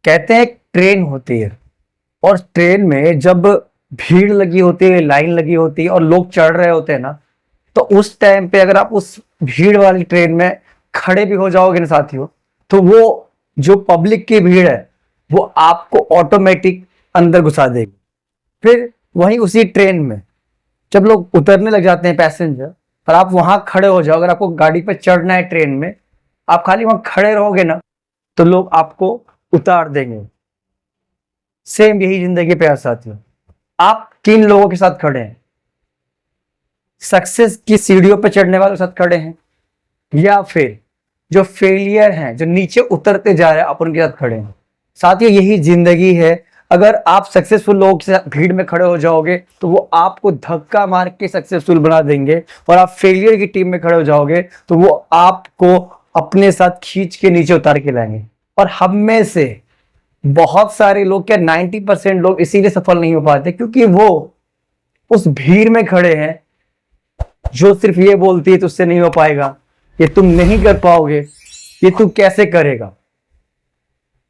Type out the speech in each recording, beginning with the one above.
कहते हैं एक ट्रेन होती है और ट्रेन में जब भीड़ लगी होती है, लाइन लगी होती है और लोग चढ़ रहे होते हैं ना, तो उस टाइम पे अगर आप उस भीड़ वाली ट्रेन में खड़े भी हो जाओगे ना साथियों, तो वो जो पब्लिक की भीड़ है वो आपको ऑटोमेटिक अंदर घुसा देगी। फिर वहीं उसी ट्रेन में जब लोग उतरने लग जाते हैं पैसेंजर, और आप वहां खड़े हो जाओ, अगर आपको गाड़ी पे चढ़ना है ट्रेन में, आप खाली वहां खड़े रहोगे ना, तो लोग आपको उतार देंगे। सेम यही जिंदगी पे साथियों, आप किन लोगों के साथ खड़े हैं? सक्सेस की सीढ़ियों पे चढ़ने वालों के साथ खड़े हैं, या फिर जो फेलियर हैं, जो नीचे उतरते जा रहे हैं, आप उनके साथ खड़े हैं? साथियों यही जिंदगी है। अगर आप सक्सेसफुल लोगों के साथ भीड़ में खड़े हो जाओगे तो वो आपको धक्का मार के सक्सेसफुल बना देंगे, और आप फेलियर की टीम में खड़े हो जाओगे तो वो आपको अपने साथ खींच के नीचे उतार के लाएंगे। और हम में से बहुत सारे लोग, क्या 90% लोग इसीलिए सफल नहीं हो पाते क्योंकि वो उस भीड़ में खड़े हैं जो सिर्फ ये बोलती है तुझसे नहीं हो पाएगा, ये तुम नहीं कर पाओगे, ये तू कैसे करेगा।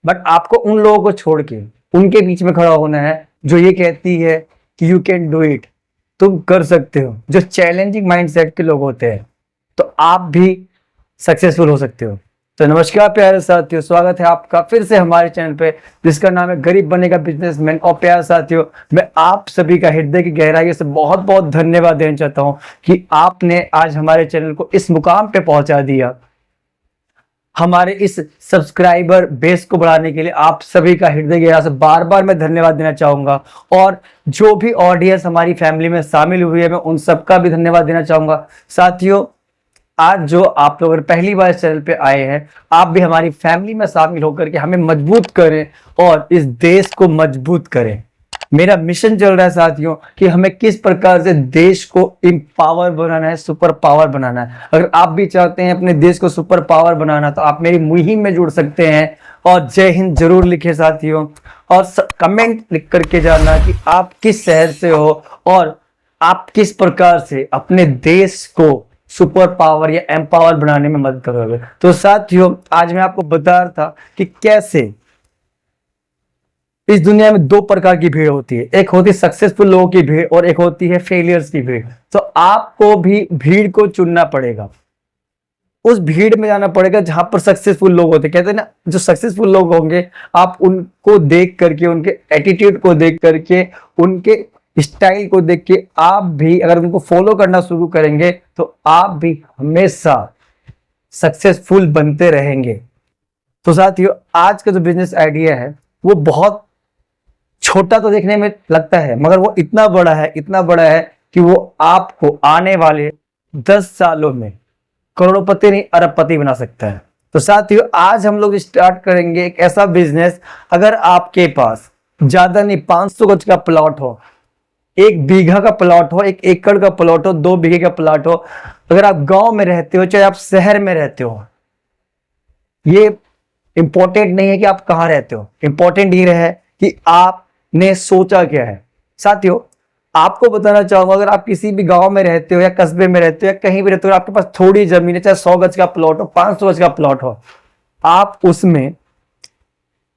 बट आपको उन लोगों को छोड़ के उनके बीच में खड़ा होना है जो ये कहती है कि यू कैन डू इट, तुम कर सकते हो। जो चैलेंजिंग माइंडसेट के लोग होते हैं, तो आप भी सक्सेसफुल हो सकते हो। तो नमस्कार प्यारे साथियों, स्वागत है आपका फिर से हमारे चैनल पे जिसका नाम है गरीब बनेगा बिजनेसमैन। और प्यारे साथियों, मैं आप सभी का हृदय की गहराई से बहुत बहुत धन्यवाद देना चाहता हूं कि आपने आज हमारे चैनल को इस मुकाम पे पहुंचा दिया। हमारे इस सब्सक्राइबर बेस को बढ़ाने के लिए आप सभी का हृदय गहरा से बार बार मैं धन्यवाद देना चाहूंगा। और जो भी ऑडियंस हमारी फैमिली में शामिल हुई है, मैं उन सबका भी धन्यवाद देना चाहूंगा। साथियों, आज जो आप लोग पहली बार इस चैनल पे आए हैं, आप भी हमारी फैमिली में शामिल होकर के हमें मजबूत करें और इस देश को मजबूत करें। मेरा मिशन चल रहा है साथियों कि हमें किस प्रकार से देश को एम्पावर बनाना है, सुपर पावर बनाना है। अगर आप भी चाहते हैं अपने देश को सुपर पावर बनाना, तो आप मेरी मुहिम में जुड़ सकते हैं। और जय हिंद जरूर लिखे साथियों, और कमेंट लिख करके जाना कि आप किस शहर से हो और आप किस प्रकार से अपने देश को सुपर पावर या एम्पावर बनाने में मदद करोगे। तो साथियों, आज मैं आपको बता रहा था कि कैसे इस दुनिया में दो प्रकार की भीड़ होती है। एक होती है सक्सेसफुल लोगों की भीड़ और एक होती है फेलियर्स की भीड़। तो आपको भी भीड़ को चुनना पड़ेगा, उस भीड़ में जाना पड़ेगा जहां पर सक्सेसफुल लोग होते हैं। कहते हैं ना, जो सक्सेसफुल लोग होंगे, आप उनको देख करके, उनके एटीट्यूड को देख करके, उनके स्टाइल को देख के आप भी अगर उनको फॉलो करना शुरू करेंगे तो आप भी हमेशा सक्सेसफुल बनते रहेंगे। तो साथियों, आज का जो बिजनेस आइडिया है वो बहुत छोटा तो देखने में लगता है, मगर वो इतना बड़ा है, इतना बड़ा है कि वो आपको आने वाले 10 सालों में करोड़पति नहीं अरबपति बना सकता है। तो साथियों, आज हम लोग स्टार्ट करेंगे एक ऐसा बिजनेस। अगर आपके पास ज्यादा नहीं 500 गज का प्लॉट हो, 1 बीघा का प्लॉट हो, 1 एकड़ का प्लॉट हो, 2 बीघे का प्लॉट हो, अगर आप गांव में रहते हो चाहे आप शहर में रहते हो, ये इंपॉर्टेंट नहीं है कि आप कहां रहते हो, इंपॉर्टेंट ये है कि आपने सोचा क्या है। साथियों, आपको बताना चाहूंगा, अगर आप किसी भी गांव में रहते हो या कस्बे में रहते हो या कहीं भी रहते हो, आपके पास थोड़ी जमीन है, चाहे 100 गज का प्लॉट हो, 500 गज का प्लॉट हो, आप उसमें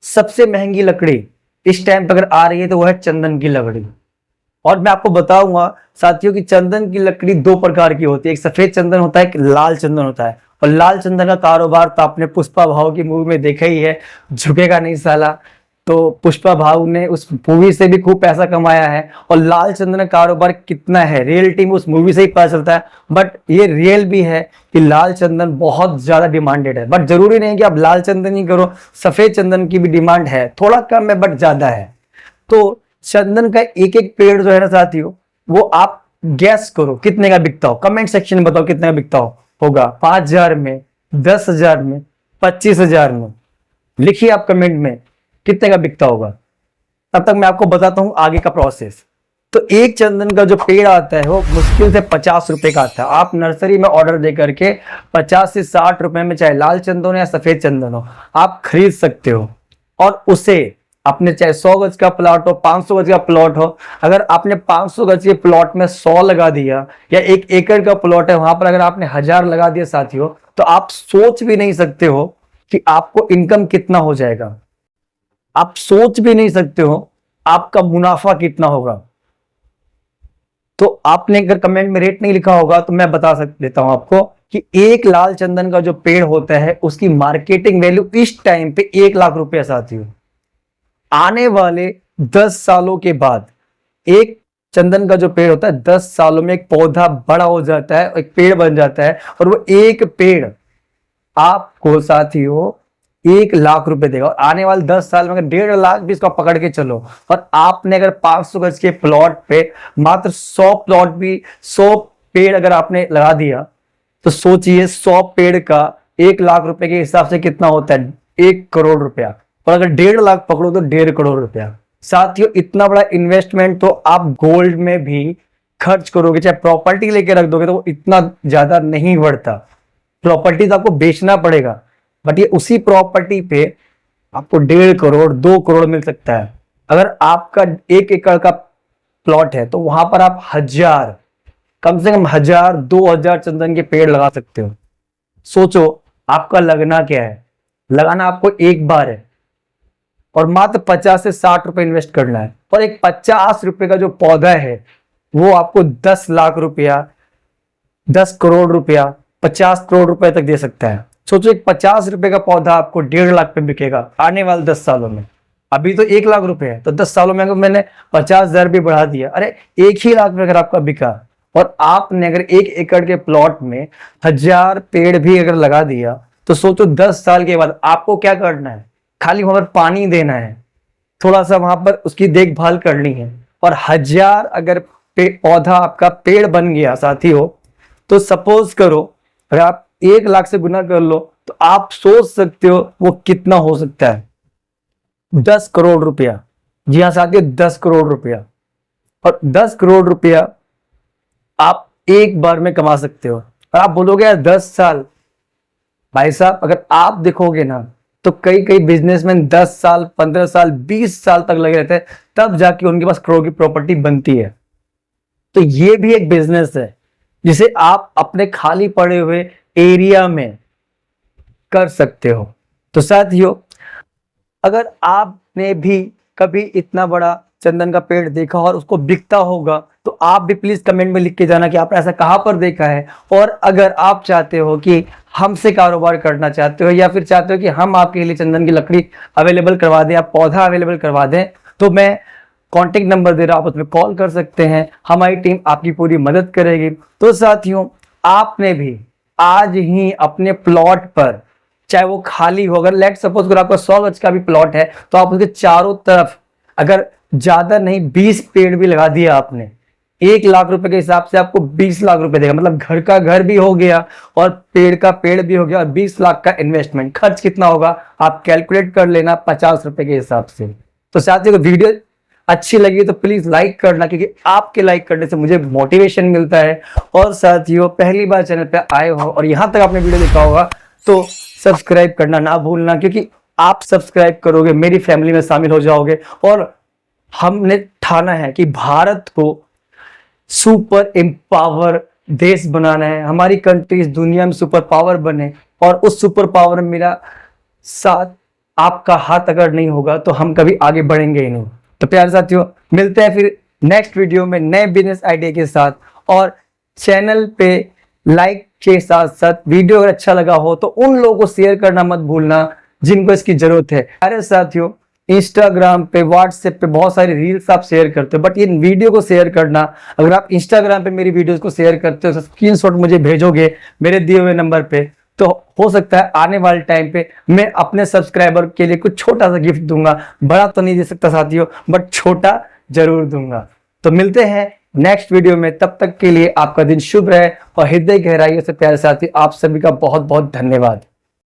सबसे महंगी लकड़ी इस टाइम पर अगर आ रही है तो वह है चंदन की लकड़ी। और मैं आपको बताऊंगा साथियों कि चंदन की लकड़ी 2 प्रकार की होती है। एक सफेद चंदन होता है, एक लाल चंदन होता है। और लाल चंदन का कारोबार तो आपने पुष्पा भाऊ की मूवी में देखा ही है, झुकेगा नहीं साला। तो पुष्पा भाऊ ने उस मूवी से भी खूब पैसा कमाया है। और लाल चंदन का कारोबार कितना है, रियलिटी में उस मूवी से ही पता चलता है। बट ये रियल भी है कि लाल चंदन बहुत ज्यादा डिमांडेड है। बट जरूरी नहीं कि आप लाल चंदन ही करो, सफेद चंदन की भी डिमांड है, थोड़ा कम है बट ज्यादा है। तो चंदन का एक एक पेड़ जो है ना साथियों, वो आप गैस करो कितने का बिकता हो, कमेंट सेक्शन में बताओ कितने का बिकता होगा। 5,000 में, 10,000 में, 25,000 में, लिखिए आप कमेंट में कितने का बिकता होगा। तब तक मैं आपको बताता हूं आगे का प्रोसेस। तो एक चंदन का जो पेड़ आता है वो मुश्किल से 50 रुपए का आता है। आप नर्सरी में ऑर्डर दे करके 50 से 60 रुपए में, चाहे लाल चंदन हो या सफेद चंदन हो, आप खरीद सकते हो। और उसे आपने चाहे 100 गज का प्लॉट हो, 500 गज का प्लॉट हो, अगर आपने 500 गज के प्लॉट में 100 लगा दिया, या 1 एकड़ का प्लॉट है वहां पर अगर आपने 1000 लगा दिया साथियों, तो आप सोच भी नहीं सकते हो कि आपको इनकम कितना हो जाएगा। आप सोच भी नहीं सकते हो आपका मुनाफा कितना होगा। तो आपने अगर कमेंट में रेट नहीं लिखा होगा तो मैं बता देता हूं आपको कि एक लाल चंदन का जो पेड़ होता है उसकी मार्केटिंग वैल्यू इस टाइम पे 1 लाख रुपया साथियों। आने वाले 10 सालों के बाद एक चंदन का जो पेड़ होता है 10 सालों में एक पौधा बड़ा हो जाता है, एक पेड़ बन जाता है, और वो एक पेड़ आपको साथियों 1 लाख रुपए देगा। और आने वाले 10 साल में अगर 1.5 लाख भी इसका पकड़ के चलो, और आपने अगर 500 गज के प्लॉट पे मात्र 100 प्लॉट भी 100 पेड़ अगर आपने लगा दिया, तो सोचिए 100 पेड़ का 1 लाख रुपए के हिसाब से कितना होता है, 1 करोड़ रुपया। और अगर 1.5 लाख पकड़ो तो 1.5 करोड़ रुपया। साथियों इतना बड़ा इन्वेस्टमेंट तो आप गोल्ड में भी खर्च करोगे, चाहे प्रॉपर्टी लेके रख दोगे, तो वो इतना ज्यादा नहीं बढ़ता। प्रॉपर्टी तो आपको बेचना पड़ेगा, बट ये उसी प्रॉपर्टी पे आपको 1.5 करोड़ 2 करोड़ मिल सकता है। अगर आपका 1 एकड़ का प्लॉट है तो वहां पर आप कम से कम 1000-2000 चंदन के पेड़ लगा सकते हो। सोचो आपका लगना क्या है, लगाना आपको एक बार है और मात्र 50 से 60 रुपए इन्वेस्ट करना है, और एक 50 रुपए का जो पौधा है वो आपको 10 लाख रुपया, 10 करोड़ रुपया, 50 करोड़ रुपए तक दे सकता है। सोचो एक 50 रुपए का पौधा आपको 1.5 लाख पे बिकेगा आने वाले 10 सालों में। अभी तो 1 लाख रुपए है, तो 10 सालों में अगर मैंने 50,000 भी बढ़ा दिया, अरे 1 ही लाख में अगर आपका बिका, और आपने अगर 1 एकड़ के प्लॉट में 1000 पेड़ भी अगर लगा दिया, तो सोचो 10 साल के बाद आपको क्या करना है, खाली वहां पर पानी देना है, थोड़ा सा वहां पर उसकी देखभाल करनी है, और 1000 अगर पौधा आपका पेड़ बन गया साथियों, तो सपोज करो अगर आप 1 लाख से गुना कर लो तो आप सोच सकते हो वो कितना हो सकता है, 10 करोड़ रुपया। जी हाँ साथियों, 10 करोड़ रुपया। और 10 करोड़ रुपया आप एक बार में कमा सकते हो। और आप बोलोगे यार 10 साल, भाई साहब अगर आप देखोगे ना तो कई कई बिजनेसमैन 10 साल 15 साल 20 साल तक लगे रहते हैं, तब जाके उनके पास करोड़ की प्रॉपर्टी बनती है। तो ये भी एक बिजनेस है जिसे आप अपने खाली पड़े हुए एरिया में कर सकते हो। तो साथियों अगर आपने भी कभी इतना बड़ा चंदन का पेड़ देखा और उसको बिकता होगा, तो आप भी प्लीज कमेंट में लिख के जाना कि आपने ऐसा कहां पर देखा है। और अगर आप चाहते हो कि हमसे कारोबार करना चाहते हो, या फिर चाहते हो कि हम आपके लिए चंदन की लकड़ी अवेलेबल करवा दें, आप पौधा अवेलेबल करवा दें, तो मैं कॉन्टेक्ट नंबर दे रहा हूं, आप उसमें कॉल कर सकते हैं। हमारी टीम आपकी पूरी मदद करेगी। तो साथियों आपने भी आज ही अपने प्लॉट पर, चाहे वो खाली हो, अगर लेट सपोज अगर आपका 100 गज का भी प्लॉट है, तो आप उसके चारों तरफ अगर ज्यादा नहीं 20 पेड़ भी लगा दिया आपने, 1 लाख रुपए के हिसाब से आपको 20 लाख रुपए देगा। मतलब घर का घर भी हो गया और पेड़ का पेड़ भी हो गया, और 20 लाख का इन्वेस्टमेंट। खर्च कितना होगा आप कैलकुलेट कर लेना 50 रुपए के हिसाब से। तो साथियों वीडियो अच्छी लगी तो प्लीज लाइक करना, क्योंकि आपके लाइक करने से मुझे मोटिवेशन मिलता है। और साथियों पहली बार चैनल पे आए हो और यहां तक आपने वीडियो देखा होगा तो सब्सक्राइब करना ना भूलना, क्योंकि आप सब्सक्राइब करोगे मेरी फैमिली में शामिल हो जाओगे। और हमने ठाना है कि भारत को सुपर एम्पावर देश बनाना है, हमारी कंट्री इस दुनिया में सुपर पावर बने, और उस सुपर पावर में मेरा साथ, आपका हाथ अगर नहीं होगा तो हम कभी आगे बढ़ेंगे ही नहीं। तो प्यारे साथियों मिलते हैं फिर नेक्स्ट वीडियो में नए बिजनेस आइडिया के साथ। और चैनल पे लाइक के साथ साथ वीडियो अगर अच्छा लगा हो तो उन लोगों को शेयर करना मत भूलना जिनको इसकी जरूरत है। अरे साथियों इंस्टाग्राम पे व्हाट्सएप पे बहुत सारी रील्स आप शेयर करते हो, बट ये वीडियो को शेयर करना, अगर आप इंस्टाग्राम पे मेरी वीडियोस को शेयर करते हो, स्क्रीनशॉट मुझे भेजोगे मेरे दिए हुए नंबर पे, तो हो सकता है आने वाले टाइम पे मैं अपने सब्सक्राइबर के लिए कुछ छोटा सा गिफ्ट दूंगा। बड़ा तो नहीं दे सकता साथियों, बट छोटा जरूर दूंगा। तो मिलते हैं नेक्स्ट वीडियो में, तब तक के लिए आपका दिन शुभ रहे और हृदय गहराइयों से प्यारे साथी आप सभी का बहुत बहुत धन्यवाद।